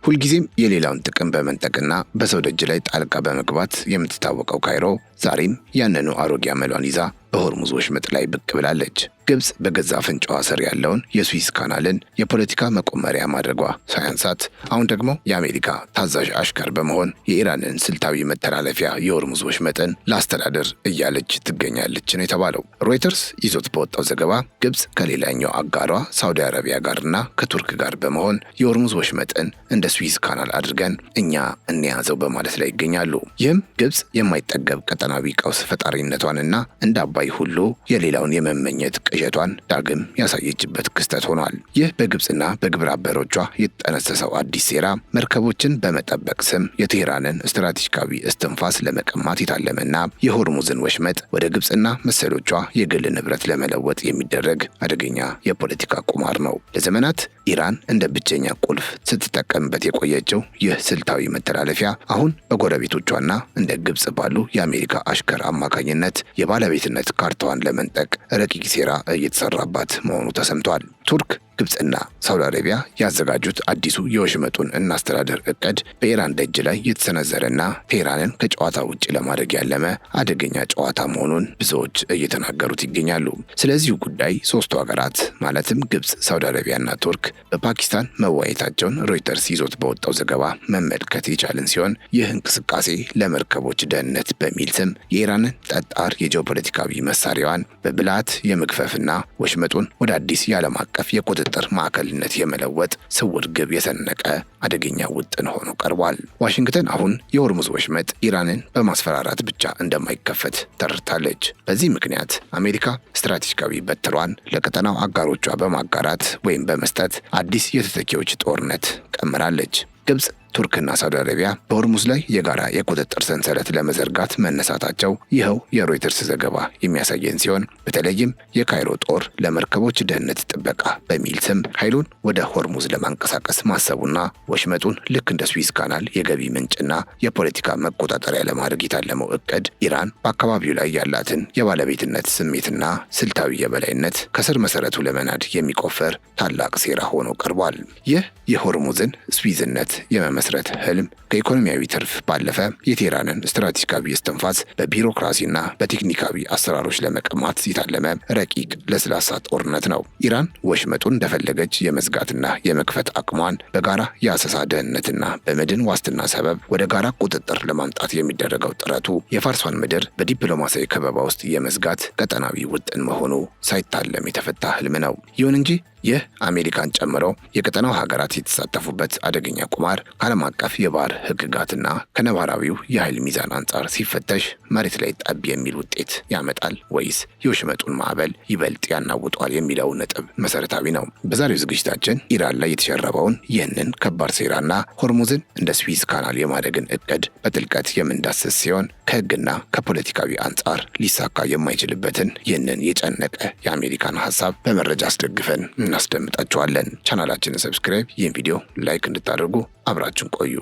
ሁልጊዜም የሌላውን ጥቅም በመንጠቅና በሰው ደጅ ላይ ጣልቃ በመግባት የምትታወቀው ካይሮ ዛሬም ያንኑ አሮጌ አመሏን ይዛ በሆርሙዝ ወሽመጥ ላይ ብቅ ብላለች። ግብጽ በገዛ አፍንጫዋ ስር ያለውን የስዊዝ ካናልን የፖለቲካ መቆመሪያ ማድረጓ ሳያንሳት አሁን ደግሞ የአሜሪካ ታዛዥ አሽከር በመሆን የኢራንን ስልታዊ መተላለፊያ የሆርሙዝ ወሽመጥን ላስተዳደር እያለች ትገኛለች ነው የተባለው። ሮይተርስ ይዞት በወጣው ዘገባ ግብጽ ከሌላኛው አጋሯ ሳውዲ አረቢያ ጋርና ከቱርክ ጋር በመሆን የሆርሙዝ ወሽመጥን እንደ ስዊዝ ካናል አድርገን እኛ እንያዘው በማለት ላይ ይገኛሉ። ይህም ግብጽ የማይጠገብ ቀጠናዊ ቀውስ ፈጣሪነቷንና እንደ አባይ ሁሉ የሌላውን የመመኘት ቅዠቷን ዳግም ያሳየችበት ክስተት ሆኗል። ይህ በግብጽና በግብረ አበሮቿ የተጠነሰሰው አዲስ ሴራ መርከቦችን በመጠበቅ ስም የቴህራንን ስትራቴጂካዊ እስትንፋስ ለመቀማት የታለመና የሆርሙዝን ወሽመጥ ወደ ግብጽና መሰሎቿ የግል ንብረት ለመለወጥ የሚደረግ አደገኛ የፖለቲካ ቁማር ነው። ለዘመናት ኢራን እንደ ብቸኛ ቁልፍ ስትጠቀምበት የቆየችው ይህ ስልታዊ መተላለፊያ አሁን በጎረቤቶቿና እንደ ግብጽ ባሉ የአሜሪካ አሽከር አማካኝነት የባለቤትነት ካርታዋን ለመንጠቅ ረቂቅ ሴራ እየተሰራባት መሆኑ ተሰምቷል። ቱርክ፣ ግብጽና ሳውዲ አረቢያ ያዘጋጁት አዲሱ የወሽመጡን እናስተዳደር እቅድ በኢራን ደጅ ላይ የተሰነዘረና ቴህራንን ከጨዋታ ውጭ ለማድረግ ያለመ አደገኛ ጨዋታ መሆኑን ብዙዎች እየተናገሩት ይገኛሉ። ስለዚሁ ጉዳይ ሶስቱ ሀገራት ማለትም ግብጽ፣ ሳውዲ አረቢያና ቱርክ በፓኪስታን መወያየታቸውን ሮይተርስ ይዞት በወጣው ዘገባ መመልከት የቻልን ሲሆን ይህ እንቅስቃሴ ለመርከቦች ደህንነት በሚል ስም የኢራንን ጠጣር የጂኦፖለቲካዊ መሳሪያዋን በብልሃት የመግፈፍና ወሽመጡን ወደ አዲስ የዓለም አቀፍ የቁጥጥር ማዕከልነት የመለወጥ ስውር ግብ የሰነቀ አደገኛ ውጥን ሆኖ ቀርቧል። ዋሽንግተን አሁን የሆርሙዝ ወሽመጥ ኢራንን በማስፈራራት ብቻ እንደማይከፈት ተረድታለች። በዚህ ምክንያት አሜሪካ ስትራቴጂካዊ በትሯን ለቀጠናው አጋሮቿ በማጋራት ወይም በመስጠት አዲስ የተተኪዎች ጦርነት ቀምራለች። ግብጽ፣ ቱርክና ሳውዲ አረቢያ በሆርሙዝ ላይ የጋራ የቁጥጥር ሰንሰለት ለመዘርጋት መነሳታቸው ይኸው የሮይተርስ ዘገባ የሚያሳየን ሲሆን በተለይም የካይሮ ጦር ለመርከቦች ደህንነት ጥበቃ በሚል ስም ኃይሉን ወደ ሆርሙዝ ለማንቀሳቀስ ማሰቡና ወሽመጡን ልክ እንደ ስዊዝ ካናል የገቢ ምንጭና የፖለቲካ መቆጣጠሪያ ለማድረግ የታለመው እቅድ ኢራን በአካባቢው ላይ ያላትን የባለቤትነት ስሜትና ስልታዊ የበላይነት ከስር መሰረቱ ለመናድ የሚቆፈር ታላቅ ሴራ ሆኖ ቀርቧል። ይህ የሆርሙዝን ስዊዝነት የመመስረት ህልም ከኢኮኖሚያዊ ትርፍ ባለፈ የቴህራንን ስትራቴጂካዊ እስትንፋስ በቢሮክራሲና በቴክኒካዊ አሰራሮች ለመቀማት የታለመ ረቂቅ ለስላሳ ጦርነት ነው። ኢራን ወሽመጡን እንደፈለገች የመዝጋትና የመክፈት አቅሟን በጋራ የአሰሳ ደህንነትና በመድን ዋስትና ሰበብ ወደ ጋራ ቁጥጥር ለማምጣት የሚደረገው ጥረቱ የፋርሷን ምድር በዲፕሎማሲያዊ ከበባ ውስጥ የመዝጋት ቀጠናዊ ውጥን መሆኑ ሳይታለም የተፈታ ህልም ነው። ይሁን እንጂ ይህ አሜሪካን ጨምሮ የቀጠናው ሀገራት የተሳተፉበት አደገኛ ቁማር ከዓለም አቀፍ የባህር ህግጋትና ከነባራዊው የኃይል ሚዛን አንጻር ሲፈተሽ መሬት ላይ ጠብ የሚል ውጤት ያመጣል ወይስ የወሽመጡን ማዕበል ይበልጥ ያናውጧል የሚለው ነጥብ መሰረታዊ ነው። በዛሬው ዝግጅታችን ኢራን ላይ የተሸረበውን ይህንን ከባድ ሴራና ሆርሙዝን እንደ ስዊዝ ካናል የማድረግን እቅድ በጥልቀት የምንዳስስ ሲሆን ከህግና ከፖለቲካዊ አንጻር ሊሳካ የማይችልበትን ይህንን የጨነቀ የአሜሪካን ሀሳብ በመረጃ አስደግፈን እናስደምጣችኋለን። ቻናላችንን ሰብስክራይብ፣ ይህን ቪዲዮ ላይክ እንድታደርጉ አብራችን ቆዩ።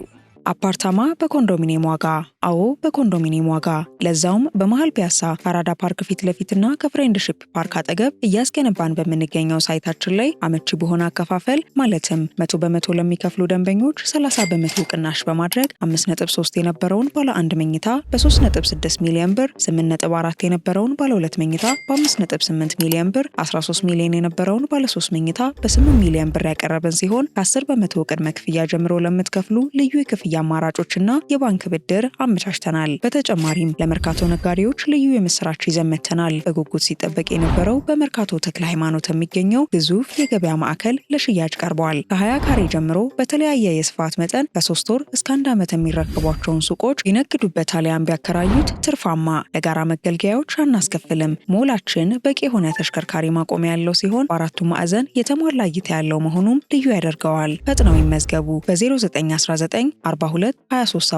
አፓርታማ በኮንዶሚኒየም ዋጋ። አዎ በኮንዶሚኒየም ዋጋ፣ ለዛውም በመሃል ፒያሳ ከአራዳ ፓርክ ፊት ለፊትና ከፍሬንድሺፕ ፓርክ አጠገብ እያስገነባን በምንገኘው ሳይታችን ላይ አመቺ በሆነ አከፋፈል ማለትም 100% ለሚከፍሉ ደንበኞች 30% ቅናሽ በማድረግ 5.3 የነበረውን ባለ 1 መኝታ በ3.6 ሚሊዮን ብር፣ 8.4 የነበረውን ባለ 2 መኝታ በ5.8 ሚሊዮን ብር፣ 13 ሚሊዮን የነበረውን ባለ 3 መኝታ በ8 ሚሊዮን ብር ያቀረበን ሲሆን ከ10% ቅድመ ክፍያ ጀምሮ ለምትከፍሉ ልዩ የክፍያ አማራጮችና የባንክ ብድር አመቻችተናል። በተጨማሪም ለመርካቶ ነጋዴዎች ልዩ የምስራች ይዘን መጥተናል። በጉጉት ሲጠበቅ የነበረው በመርካቶ ተክለ ሃይማኖት የሚገኘው ግዙፍ የገበያ ማዕከል ለሽያጭ ቀርቧል። ከ20 ካሬ ጀምሮ በተለያየ የስፋት መጠን ከ3 ወር እስከ 1 ዓመት የሚረከቧቸውን ሱቆች ይነግዱበት አሊያም ቢያከራዩት ትርፋማ። ለጋራ መገልገያዎች አናስከፍልም። ሞላችን በቂ የሆነ ተሽከርካሪ ማቆሚያ ያለው ሲሆን በአራቱ ማዕዘን የተሟላ እይታ ያለው መሆኑም ልዩ ያደርገዋል። ፈጥነው ይመዝገቡ። በ0919 42 2374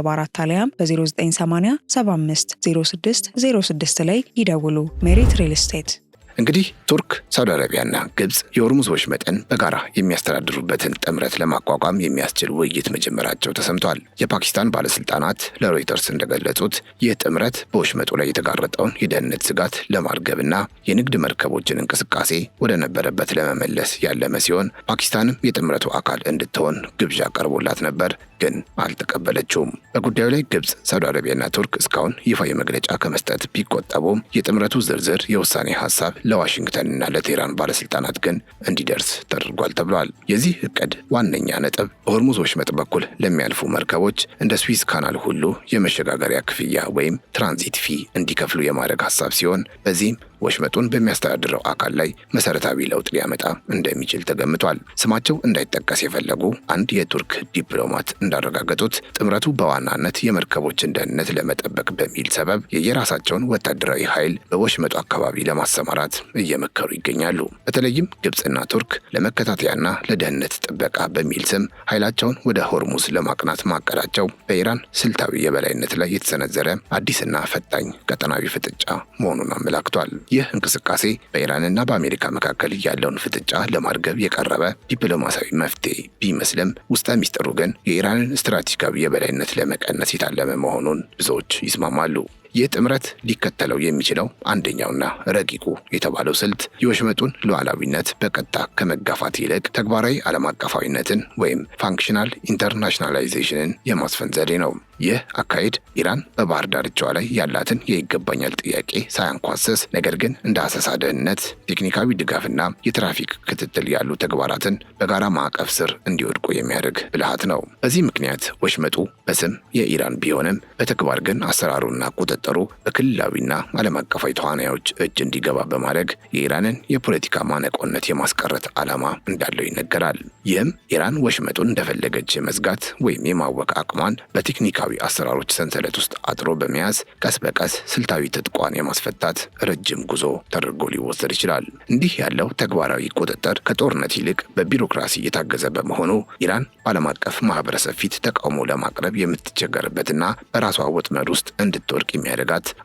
አሊያም በ0980 75 06 06 ላይ ይደውሉ። ሜሪት ሪል ስቴት። እንግዲህ ቱርክ፣ ሳውዲ አረቢያና ግብጽ የሆርሙዝ ወሽመጥን በጋራ የሚያስተዳድሩበትን ጥምረት ለማቋቋም የሚያስችል ውይይት መጀመራቸው ተሰምቷል። የፓኪስታን ባለስልጣናት ለሮይተርስ እንደገለጹት ይህ ጥምረት በወሽመጡ ላይ የተጋረጠውን የደህንነት ስጋት ለማርገብና የንግድ መርከቦችን እንቅስቃሴ ወደ ነበረበት ለመመለስ ያለመ ሲሆን ፓኪስታንም የጥምረቱ አካል እንድትሆን ግብዣ ቀርቦላት ነበር፣ ግን አልተቀበለችውም። በጉዳዩ ላይ ግብጽ፣ ሳውዲ አረቢያና ቱርክ እስካሁን ይፋዊ መግለጫ ከመስጠት ቢቆጠቡም የጥምረቱ ዝርዝር የውሳኔ ሀሳብ ለዋሽንግተንና ለቴህራን ባለስልጣናት ግን እንዲደርስ ተደርጓል ተብሏል። የዚህ እቅድ ዋነኛ ነጥብ በሆርሙዝ ወሽመጥ በኩል ለሚያልፉ መርከቦች እንደ ስዊዝ ካናል ሁሉ የመሸጋገሪያ ክፍያ ወይም ትራንዚት ፊ እንዲከፍሉ የማድረግ ሀሳብ ሲሆን በዚህም ወሽመጡን በሚያስተዳድረው አካል ላይ መሰረታዊ ለውጥ ሊያመጣ እንደሚችል ተገምቷል። ስማቸው እንዳይጠቀስ የፈለጉ አንድ የቱርክ ዲፕሎማት እንዳረጋገጡት ጥምረቱ በዋናነት የመርከቦችን ደህንነት ለመጠበቅ በሚል ሰበብ የየራሳቸውን ወታደራዊ ኃይል በወሽመጡ አካባቢ ለማሰማራት እየመከሩ ይገኛሉ። በተለይም ግብጽና ቱርክ ለመከታተያና ለደህንነት ጥበቃ በሚል ስም ኃይላቸውን ወደ ሆርሙዝ ለማቅናት ማቀዳቸው በኢራን ስልታዊ የበላይነት ላይ የተሰነዘረ አዲስና ፈታኝ ቀጠናዊ ፍጥጫ መሆኑን አመላክቷል። ይህ እንቅስቃሴ በኢራንና በአሜሪካ መካከል ያለውን ፍጥጫ ለማርገብ የቀረበ ዲፕሎማሲያዊ መፍትሄ ቢመስልም ውስጠ ሚስጥሩ ግን የኢራንን ስትራቴጂካዊ የበላይነት ለመቀነስ የታለመ መሆኑን ብዙዎች ይስማማሉ። ይህ ጥምረት ሊከተለው የሚችለው አንደኛውና ረቂቁ የተባለው ስልት የወሽመጡን ሉዓላዊነት በቀጥታ ከመጋፋት ይልቅ ተግባራዊ ዓለም አቀፋዊነትን ወይም ፋንክሽናል ኢንተርናሽናላይዜሽንን የማስፈን ዘዴ ነው። ይህ አካሄድ ኢራን በባህር ዳርቻዋ ላይ ያላትን የይገባኛል ጥያቄ ሳያንኳስስ ነገር ግን እንደ አሰሳ ደህንነት፣ ቴክኒካዊ ድጋፍና የትራፊክ ክትትል ያሉ ተግባራትን በጋራ ማዕቀፍ ስር እንዲወድቁ የሚያደርግ ብልሃት ነው። በዚህ ምክንያት ወሽመጡ በስም የኢራን ቢሆንም በተግባር ግን አሰራሩና ቁጥጥሩ በክልላዊና ዓለም አቀፋዊ ተዋናዮች እጅ እንዲገባ በማድረግ የኢራንን የፖለቲካ ማነቆነት የማስቀረት ዓላማ እንዳለው ይነገራል። ይህም ኢራን ወሽመጡን እንደፈለገች መዝጋት ወይም የማወቅ አቅሟን በቴክኒካዊ አሰራሮች ሰንሰለት ውስጥ አጥሮ በመያዝ ቀስ በቀስ ስልታዊ ትጥቋን የማስፈታት ረጅም ጉዞ ተደርጎ ሊወሰድ ይችላል። እንዲህ ያለው ተግባራዊ ቁጥጥር ከጦርነት ይልቅ በቢሮክራሲ የታገዘ በመሆኑ ኢራን በዓለም አቀፍ ማህበረሰብ ፊት ተቃውሞ ለማቅረብ የምትቸገርበትና በራሷ ወጥመድ ውስጥ እንድትወድቅ የሚያደርጋት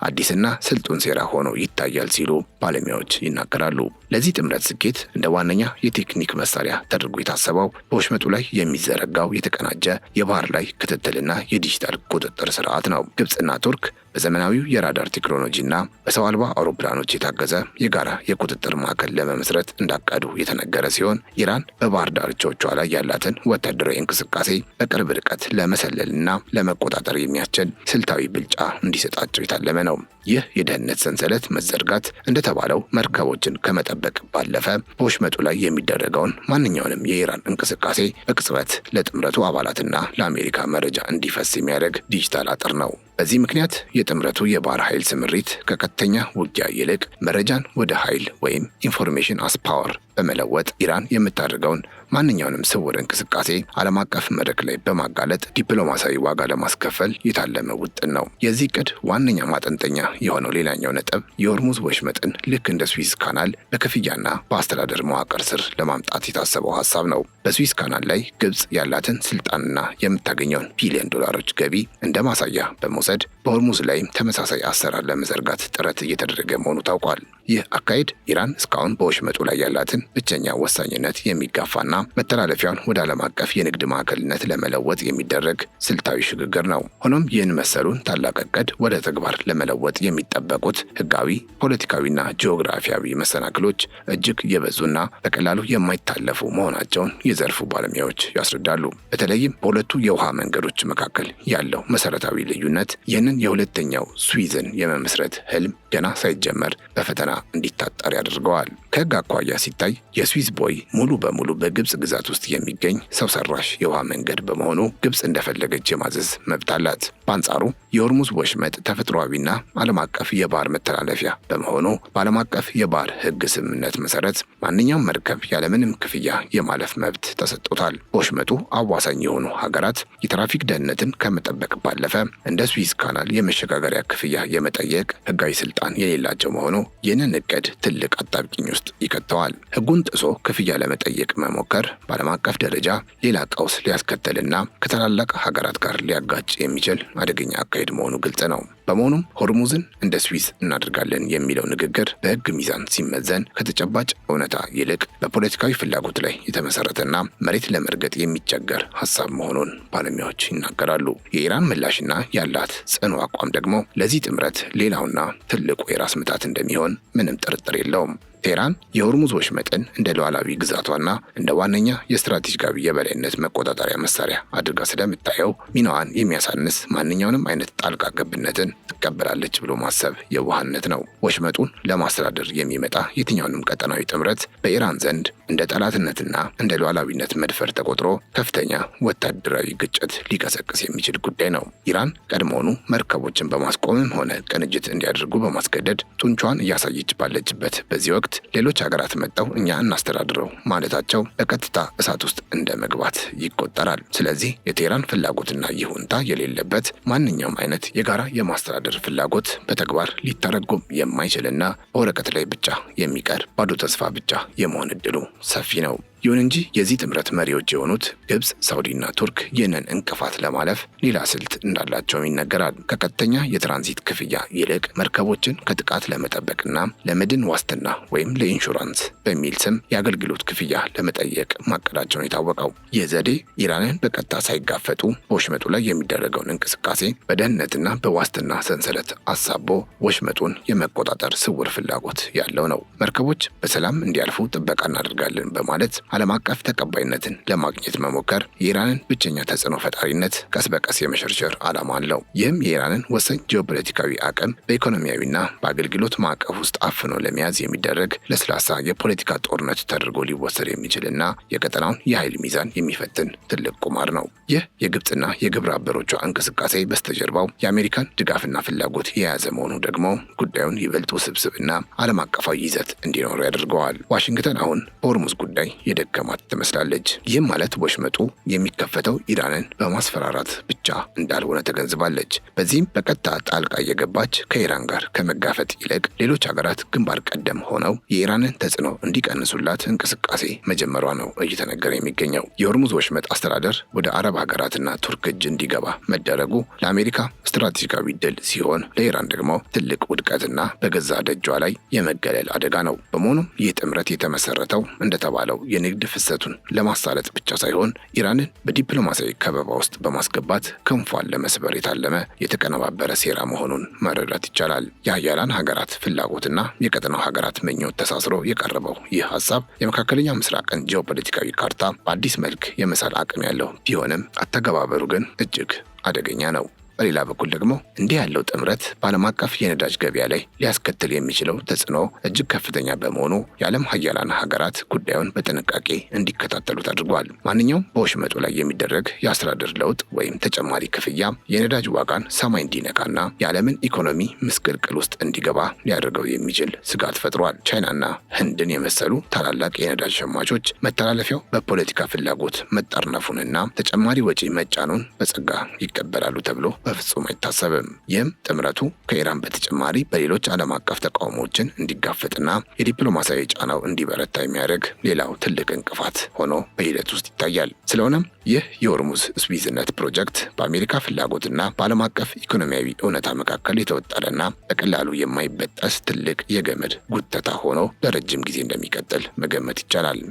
አዲስና ስልጡን ሴራ ሆኖ ይታያል ሲሉ ባለሙያዎች ይናገራሉ። ለዚህ ጥምረት ስኬት እንደ ዋነኛ የቴክኒክ መሳሪያ ተደርጎ የታሰበው በወሽመጡ ላይ የሚዘረጋው የተቀናጀ የባህር ላይ ክትትልና የዲጂታል ቁጥጥር ስርዓት ነው። ግብጽና ቱርክ በዘመናዊው የራዳር ቴክኖሎጂና በሰው አልባ አውሮፕላኖች የታገዘ የጋራ የቁጥጥር ማዕከል ለመመስረት እንዳቀዱ የተነገረ ሲሆን ኢራን በባህር ዳርቻዎቿ ላይ ያላትን ወታደራዊ እንቅስቃሴ በቅርብ ርቀት ለመሰለልና ለመቆጣጠር የሚያስችል ስልታዊ ብልጫ እንዲሰጣቸው የታለመ ነው። ይህ የደህንነት ሰንሰለት መዘርጋት እንደተባለው መርከቦችን ከመጠበቅ ባለፈ በወሽመጡ ላይ የሚደረገውን ማንኛውንም የኢራን እንቅስቃሴ በቅጽበት ለጥምረቱ አባላትና ለአሜሪካ መረጃ እንዲፈስ የሚያደርግ ዲጂታል አጥር ነው። በዚህ ምክንያት የጥምረቱ የባህር ኃይል ስምሪት ከቀጥተኛ ውጊያ ይልቅ መረጃን ወደ ኃይል ወይም ኢንፎርሜሽን አስ ፓወር በመለወጥ ኢራን የምታደርገውን ማንኛውንም ስውር እንቅስቃሴ ዓለም አቀፍ መድረክ ላይ በማጋለጥ ዲፕሎማሲያዊ ዋጋ ለማስከፈል የታለመ ውጥን ነው። የዚህ ዕቅድ ዋነኛ ማጠንጠኛ የሆነው ሌላኛው ነጥብ የሆርሙዝ ወሽመጥን ልክ እንደ ስዊዝ ካናል በክፍያና በአስተዳደር መዋቅር ስር ለማምጣት የታሰበው ሀሳብ ነው። በስዊዝ ካናል ላይ ግብጽ ያላትን ስልጣንና የምታገኘውን ቢሊዮን ዶላሮች ገቢ እንደ ማሳያ በመውሰድ በሆርሙዝ ላይም ተመሳሳይ አሰራር ለመዘርጋት ጥረት እየተደረገ መሆኑ ታውቋል። ይህ አካሄድ ኢራን እስካሁን በወሽመጡ ላይ ያላትን ብቸኛ ወሳኝነት የሚጋፋና መተላለፊያውን ወደ ዓለም አቀፍ የንግድ ማዕከልነት ለመለወጥ የሚደረግ ስልታዊ ሽግግር ነው። ሆኖም ይህን መሰሉን ታላቅ ዕቅድ ወደ ተግባር ለመለወጥ የሚጠበቁት ህጋዊ፣ ፖለቲካዊና ጂኦግራፊያዊ መሰናክሎች እጅግ የበዙና በቀላሉ የማይታለፉ መሆናቸውን የዘርፉ ባለሙያዎች ያስረዳሉ። በተለይም በሁለቱ የውሃ መንገዶች መካከል ያለው መሰረታዊ ልዩነት ይህንን የሁለተኛው ስዊዝን የመመስረት ህልም ገና ሳይጀመር በፈተና እንዲታጠር ያደርገዋል። ከህግ አኳያ ሲታይ የስዊዝ ቦይ ሙሉ በሙሉ በግብጽ ግዛት ውስጥ የሚገኝ ሰው ሰራሽ የውሃ መንገድ በመሆኑ ግብጽ እንደፈለገች የማዘዝ መብት አላት። በአንጻሩ የሆርሙዝ ወሽመጥ ተፈጥሯዊና ዓለም አቀፍ የባህር መተላለፊያ በመሆኑ በዓለም አቀፍ የባህር ህግ ስምምነት መሰረት ማንኛውም መርከብ ያለምንም ክፍያ የማለፍ መብት ተሰጥቶታል። በወሽመጡ አዋሳኝ የሆኑ ሀገራት የትራፊክ ደህንነትን ከመጠበቅ ባለፈ እንደ ስዊዝ ካናል የመሸጋገሪያ ክፍያ የመጠየቅ ህጋዊ ስልጣን የሌላቸው መሆኑ ይህንን እቅድ ትልቅ አጣብቂኝ ውስጥ ይከተዋል። ህጉን ጥሶ ክፍያ ለመጠየቅ መሞከር በዓለም አቀፍ ደረጃ ሌላ ቀውስ ሊያስከትልና ከታላላቅ ሀገራት ጋር ሊያጋጭ የሚችል አደገኛ አካሄድ መሆኑ ግልጽ ነው። በመሆኑም ሆርሙዝን እንደ ስዊዝ እናደርጋለን የሚለው ንግግር በሕግ ሚዛን ሲመዘን ከተጨባጭ እውነታ ይልቅ በፖለቲካዊ ፍላጎት ላይ የተመሰረተና መሬት ለመርገጥ የሚቸገር ሀሳብ መሆኑን ባለሙያዎች ይናገራሉ። የኢራን ምላሽና ያላት ጽኑ አቋም ደግሞ ለዚህ ጥምረት ሌላውና ትልቁ የራስ ምታት እንደሚሆን ምንም ጥርጥር የለውም። ቴህራን የሆርሙዝ ወሽመጥን እንደ ሉዓላዊ ግዛቷና እንደ ዋነኛ የስትራቴጂካዊ የበላይነት መቆጣጠሪያ መሳሪያ አድርጋ ስለምታየው ሚናዋን የሚያሳንስ ማንኛውንም አይነት ጣልቃ ገብነትን ትቀበላለች ብሎ ማሰብ የዋህነት ነው። ወሽመጡን ለማስተዳደር የሚመጣ የትኛውንም ቀጠናዊ ጥምረት በኢራን ዘንድ እንደ ጠላትነትና እንደ ሉዓላዊነት መድፈር ተቆጥሮ ከፍተኛ ወታደራዊ ግጭት ሊቀሰቅስ የሚችል ጉዳይ ነው። ኢራን ቀድሞውኑ መርከቦችን በማስቆምም ሆነ ቅንጅት እንዲያደርጉ በማስገደድ ጡንቿን እያሳየች ባለችበት በዚህ ወቅት ሌሎች ሀገራት መጥተው እኛ እናስተዳድረው ማለታቸው በቀጥታ እሳት ውስጥ እንደ መግባት ይቆጠራል። ስለዚህ የቴህራን ፍላጎትና ይሁንታ የሌለበት ማንኛውም አይነት የጋራ የማስተዳደር ፍላጎት በተግባር ሊተረጎም የማይችልና በወረቀት ላይ ብቻ የሚቀር ባዶ ተስፋ ብቻ የመሆን እድሉ ሰፊ ነው። ይሁን እንጂ የዚህ ጥምረት መሪዎች የሆኑት ግብጽ፣ ሳውዲና ቱርክ ይህንን እንቅፋት ለማለፍ ሌላ ስልት እንዳላቸውም ይነገራል። ከቀጥተኛ የትራንዚት ክፍያ ይልቅ መርከቦችን ከጥቃት ለመጠበቅና ለመድን ዋስትና ወይም ለኢንሹራንስ በሚል ስም የአገልግሎት ክፍያ ለመጠየቅ ማቀዳቸውን የታወቀው ይህ ዘዴ ኢራንን በቀጥታ ሳይጋፈጡ በወሽመጡ ላይ የሚደረገውን እንቅስቃሴ በደህንነትና በዋስትና ሰንሰለት አሳቦ ወሽመጡን የመቆጣጠር ስውር ፍላጎት ያለው ነው። መርከቦች በሰላም እንዲያልፉ ጥበቃ እናደርጋለን በማለት ዓለም አቀፍ ተቀባይነትን ለማግኘት መሞከር የኢራንን ብቸኛ ተጽዕኖ ፈጣሪነት ቀስ በቀስ የመሸርሸር ዓላማ አለው። ይህም የኢራንን ወሳኝ ጂኦፖለቲካዊ አቅም በኢኮኖሚያዊና በአገልግሎት ማዕቀፍ ውስጥ አፍኖ ለመያዝ የሚደረግ ለስላሳ የፖለቲካ ጦርነት ተደርጎ ሊወሰድ የሚችልና የቀጠናውን የኃይል ሚዛን የሚፈትን ትልቅ ቁማር ነው። ይህ የግብፅና የግብረ አበሮቿ እንቅስቃሴ በስተጀርባው የአሜሪካን ድጋፍና ፍላጎት የያዘ መሆኑ ደግሞ ጉዳዩን ይበልጥ ውስብስብና ዓለም አቀፋዊ ይዘት እንዲኖረው ያደርገዋል። ዋሽንግተን አሁን በሆርሙዝ ጉዳይ የደከማት ትመስላለች። ይህም ማለት ወሽመጡ የሚከፈተው ኢራንን በማስፈራራት ብቻ እንዳልሆነ ተገንዝባለች። በዚህም በቀጥታ ጣልቃ እየገባች ከኢራን ጋር ከመጋፈጥ ይልቅ ሌሎች ሀገራት ግንባር ቀደም ሆነው የኢራንን ተጽዕኖ እንዲቀንሱላት እንቅስቃሴ መጀመሯ ነው እየተነገረ የሚገኘው። የሆርሙዝ ወሽመጥ አስተዳደር ወደ አረብ ሀገራትና ቱርክ እጅ እንዲገባ መደረጉ ለአሜሪካ ስትራቴጂካዊ ድል ሲሆን፣ ለኢራን ደግሞ ትልቅ ውድቀትና በገዛ ደጇ ላይ የመገለል አደጋ ነው። በመሆኑም ይህ ጥምረት የተመሰረተው እንደተባለው የንግድ ፍሰቱን ለማሳለጥ ብቻ ሳይሆን ኢራንን በዲፕሎማሲያዊ ከበባ ውስጥ በማስገባት ክንፏን ለመስበር የታለመ የተቀነባበረ ሴራ መሆኑን መረዳት ይቻላል። የሀያላን ሀገራት ፍላጎትና የቀጠናው ሀገራት ምኞት ተሳስሮ የቀረበው ይህ ሀሳብ የመካከለኛ ምስራቅን ጂኦፖለቲካዊ ካርታ በአዲስ መልክ የመሳል አቅም ያለው ቢሆንም አተገባበሩ ግን እጅግ አደገኛ ነው። በሌላ በኩል ደግሞ እንዲህ ያለው ጥምረት በዓለም አቀፍ የነዳጅ ገበያ ላይ ሊያስከትል የሚችለው ተጽዕኖ እጅግ ከፍተኛ በመሆኑ የዓለም ሀያላን ሀገራት ጉዳዩን በጥንቃቄ እንዲከታተሉት አድርጓል። ማንኛውም በወሽመጡ ላይ የሚደረግ የአስተዳደር ለውጥ ወይም ተጨማሪ ክፍያ የነዳጅ ዋጋን ሰማይ እንዲነካና የዓለምን ኢኮኖሚ ምስቅልቅል ውስጥ እንዲገባ ሊያደርገው የሚችል ስጋት ፈጥሯል። ቻይናና ህንድን የመሰሉ ታላላቅ የነዳጅ ሸማቾች መተላለፊያው በፖለቲካ ፍላጎት መጠርነፉንና ተጨማሪ ወጪ መጫኑን በጸጋ ይቀበላሉ ተብሎ በፍጹም አይታሰብም። ይህም ጥምረቱ ከኢራን በተጨማሪ በሌሎች ዓለም አቀፍ ተቃውሞዎችን እንዲጋፈጥና የዲፕሎማሲያዊ ጫናው እንዲበረታ የሚያደርግ ሌላው ትልቅ እንቅፋት ሆኖ በሂደት ውስጥ ይታያል። ስለሆነም ይህ የሆርሙዝ ስዊዝነት ፕሮጀክት በአሜሪካ ፍላጎትና በዓለም አቀፍ ኢኮኖሚያዊ እውነታ መካከል የተወጠረና በቀላሉ የማይበጠስ ትልቅ የገመድ ጉተታ ሆኖ ለረጅም ጊዜ እንደሚቀጥል መገመት ይቻላል።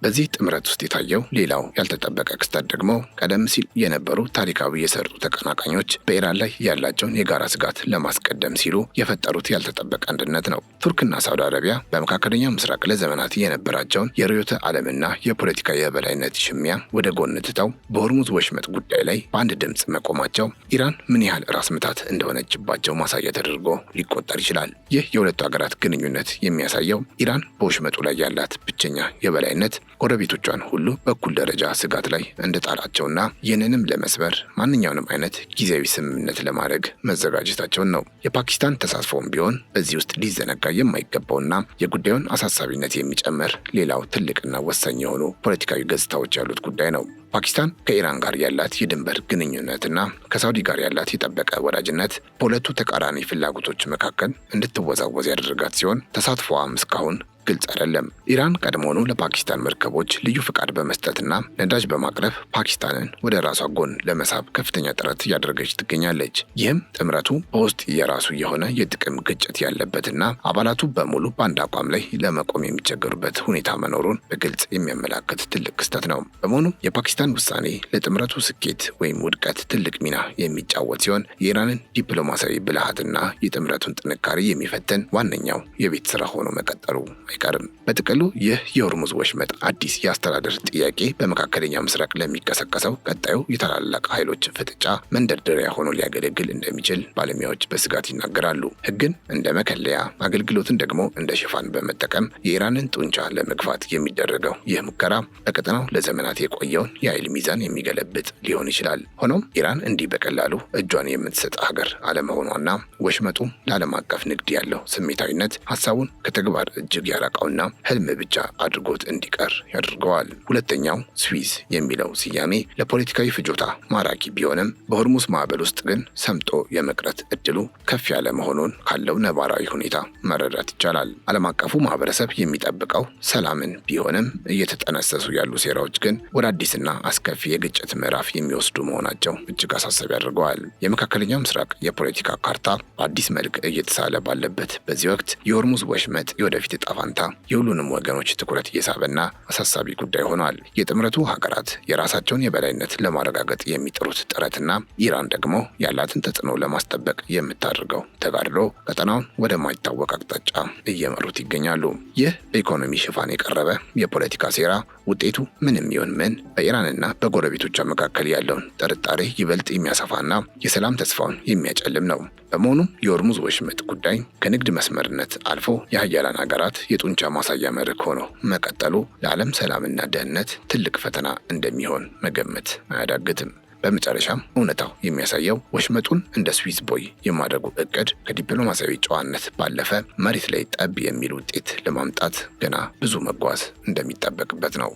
በዚህ ጥምረት ውስጥ የታየው ሌላው ያልተጠበቀ ክስተት ደግሞ ቀደም ሲል የነበሩ ታሪካዊ የሰርጡ ተቀናቃኞች በኢራን ላይ ያላቸውን የጋራ ስጋት ለማስቀደም ሲሉ የፈጠሩት ያልተጠበቀ አንድነት ነው። ቱርክና ሳውዲ አረቢያ በመካከለኛ ምስራቅ ለዘመናት የነበራቸውን የርዕዮተ ዓለምና የፖለቲካ የበላይነት ሽሚያ ወደ ጎን ትተው በሆርሙዝ ወሽመጥ ጉዳይ ላይ በአንድ ድምፅ መቆማቸው ኢራን ምን ያህል ራስ ምታት እንደሆነችባቸው ማሳያ ተደርጎ ሊቆጠር ይችላል። ይህ የሁለቱ ሀገራት ግንኙነት የሚያሳየው ኢራን በወሽመጡ ላይ ያላት ብቸኛ የበላይነት ጎረቤቶቿን ሁሉ በኩል ደረጃ ስጋት ላይ እንደጣላቸውና ይህንንም ለመስበር ማንኛውንም አይነት ጊዜያዊ ስምምነት ለማድረግ መዘጋጀታቸውን ነው። የፓኪስታን ተሳትፎም ቢሆን በዚህ ውስጥ ሊዘነጋ የማይገባውና የጉዳዩን አሳሳቢነት የሚጨምር ሌላው ትልቅና ወሳኝ የሆኑ ፖለቲካዊ ገጽታዎች ያሉት ጉዳይ ነው። ፓኪስታን ከኢራን ጋር ያላት የድንበር ግንኙነትና ከሳውዲ ጋር ያላት የጠበቀ ወዳጅነት በሁለቱ ተቃራኒ ፍላጎቶች መካከል እንድትወዛወዝ ያደረጋት ሲሆን ተሳትፎዋም እስካሁን ግልጽ አይደለም። ኢራን ቀድሞውኑ ለፓኪስታን መርከቦች ልዩ ፍቃድ በመስጠትና ነዳጅ በማቅረብ ፓኪስታንን ወደ ራሷ ጎን ለመሳብ ከፍተኛ ጥረት እያደረገች ትገኛለች። ይህም ጥምረቱ በውስጥ የራሱ የሆነ የጥቅም ግጭት ያለበትና አባላቱ በሙሉ በአንድ አቋም ላይ ለመቆም የሚቸገሩበት ሁኔታ መኖሩን በግልጽ የሚያመላክት ትልቅ ክስተት ነው። በመሆኑም የፓኪስታን ውሳኔ ለጥምረቱ ስኬት ወይም ውድቀት ትልቅ ሚና የሚጫወት ሲሆን የኢራንን ዲፕሎማሲያዊ ብልሃትና የጥምረቱን ጥንካሬ የሚፈትን ዋነኛው የቤት ስራ ሆኖ መቀጠሉ አይቀርም። በጥቅሉ ይህ የሆርሙዝ ወሽመጥ አዲስ የአስተዳደር ጥያቄ በመካከለኛ ምስራቅ ለሚቀሰቀሰው ቀጣዩ የታላላቅ ኃይሎች ፍጥጫ መንደርደሪያ ሆኖ ሊያገለግል እንደሚችል ባለሙያዎች በስጋት ይናገራሉ። ሕግን እንደ መከለያ፣ አገልግሎትን ደግሞ እንደ ሽፋን በመጠቀም የኢራንን ጡንቻ ለመግፋት የሚደረገው ይህ ሙከራ በቀጠናው ለዘመናት የቆየውን የኃይል ሚዛን የሚገለብጥ ሊሆን ይችላል። ሆኖም ኢራን እንዲህ በቀላሉ እጇን የምትሰጥ ሀገር አለመሆኗና ወሽመጡ ለዓለም አቀፍ ንግድ ያለው ስሜታዊነት ሀሳቡን ከተግባር እጅግ ያራቀውና ህልም ብቻ አድርጎት እንዲቀር ያደርገዋል። ሁለተኛው ስዊዝ የሚለው ስያሜ ለፖለቲካዊ ፍጆታ ማራኪ ቢሆንም በሆርሙዝ ማዕበል ውስጥ ግን ሰምጦ የመቅረት እድሉ ከፍ ያለ መሆኑን ካለው ነባራዊ ሁኔታ መረዳት ይቻላል። ዓለም አቀፉ ማህበረሰብ የሚጠብቀው ሰላምን ቢሆንም እየተጠነሰሱ ያሉ ሴራዎች ግን ወደ አዲስና አስከፊ የግጭት ምዕራፍ የሚወስዱ መሆናቸው እጅግ አሳሳቢ ያደርገዋል። የመካከለኛው ምስራቅ የፖለቲካ ካርታ በአዲስ መልክ እየተሳለ ባለበት በዚህ ወቅት የሆርሙዝ ወሽመጥ የወደፊት ዕጣ ፈንታ የሁሉንም ወገኖች ትኩረት እየሳበና አሳሳቢ ጉዳይ ሆኗል። የጥምረቱ ሀገራት የራሳቸውን የበላይነት ለማረጋገጥ የሚጥሩት ጥረትና ኢራን ደግሞ ያላትን ተጽዕኖ ለማስጠበቅ የምታደርገው ተጋድሎ ቀጠናውን ወደማይታወቅ አቅጣጫ እየመሩት ይገኛሉ። ይህ በኢኮኖሚ ሽፋን የቀረበ የፖለቲካ ሴራ ውጤቱ ምንም ይሁን ምን በኢራንና በጎረቤቶቿ መካከል ያለውን ጥርጣሬ ይበልጥ የሚያሰፋና የሰላም ተስፋውን የሚያጨልም ነው። በመሆኑም የሆርሙዝ ወሽመጥ ጉዳይ ከንግድ መስመርነት አልፎ የሀያላን ሀገራት የጡንቻ ማሳያ መድረክ ሆኖ መቀጠሉ ለዓለም ሰላምና ደህንነት ትልቅ ፈተና እንደሚሆን መገመት አያዳግትም። በመጨረሻም እውነታው የሚያሳየው ወሽመጡን እንደ ስዊዝ ቦይ የማድረጉ እቅድ ከዲፕሎማሲያዊ ጨዋነት ባለፈ መሬት ላይ ጠብ የሚል ውጤት ለማምጣት ገና ብዙ መጓዝ እንደሚጠበቅበት ነው።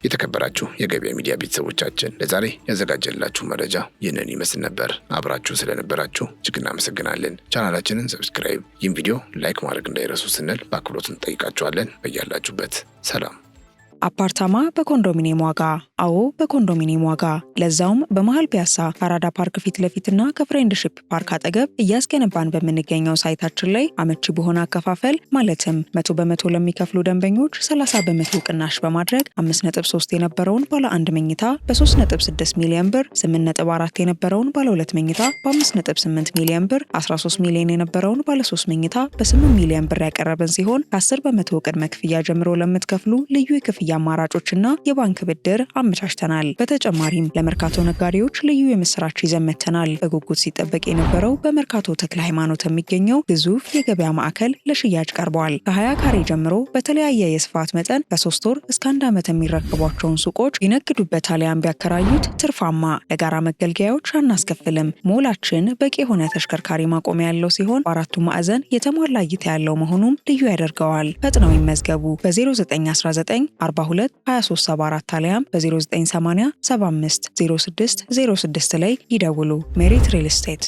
የተከበራችሁ የገበያ ሚዲያ ቤተሰቦቻችን ለዛሬ ያዘጋጀላችሁ መረጃ ይህንን ይመስል ነበር። አብራችሁ ስለነበራችሁ እጅግ እናመሰግናለን። ቻናላችንን ሰብስክራይብ፣ ይህን ቪዲዮ ላይክ ማድረግ እንዳይረሱ ስንል በአክብሮት እንጠይቃችኋለን። በያላችሁበት ሰላም። አፓርታማ በኮንዶሚኒየም ዋጋ። አዎ በኮንዶሚኒየም ዋጋ፣ ለዛውም በመሃል ፒያሳ ከአራዳ ፓርክ ፊት ለፊትና ከፍሬንድሺፕ ፓርክ አጠገብ እያስገነባን በምንገኘው ሳይታችን ላይ አመቺ በሆነ አከፋፈል ማለትም 100% ለሚከፍሉ ደንበኞች 30% ቅናሽ በማድረግ 5.3 የነበረውን ባለ 1 መኝታ በ3.6 ሚሊዮን ብር፣ 8.4 የነበረውን ባለ 2 መኝታ በ5.8 ሚሊዮን ብር፣ 13 ሚሊዮን የነበረውን ባለ 3 መኝታ በ8 ሚሊዮን ብር ያቀረብን ሲሆን ከ10% ቅድመ ክፍያ ጀምሮ ለምትከፍሉ ልዩ የክፍያ አማራጮችና የባንክ ብድር አመቻችተናል። በተጨማሪም ለመርካቶ ነጋዴዎች ልዩ የምስራች ይዘን መጥተናል። በጉጉት ሲጠበቅ የነበረው በመርካቶ ተክለ ሃይማኖት የሚገኘው ግዙፍ የገበያ ማዕከል ለሽያጭ ቀርቧል። ከ20 ካሬ ጀምሮ በተለያየ የስፋት መጠን ከ3 ወር እስከ 1 ዓመት የሚረከቧቸውን ሱቆች ይነግዱበት አሊያም ቢያከራዩት ትርፋማ። ለጋራ መገልገያዎች አናስከፍልም። ሞላችን በቂ የሆነ ተሽከርካሪ ማቆሚያ ያለው ሲሆን በአራቱ ማዕዘን የተሟላ እይታ ያለው መሆኑም ልዩ ያደርገዋል። ፈጥነው ይመዝገቡ። በ0919 42 2374 አሊያም በ0980 75 06 06 ላይ ይደውሉ። ሜሪት ሪል ስቴት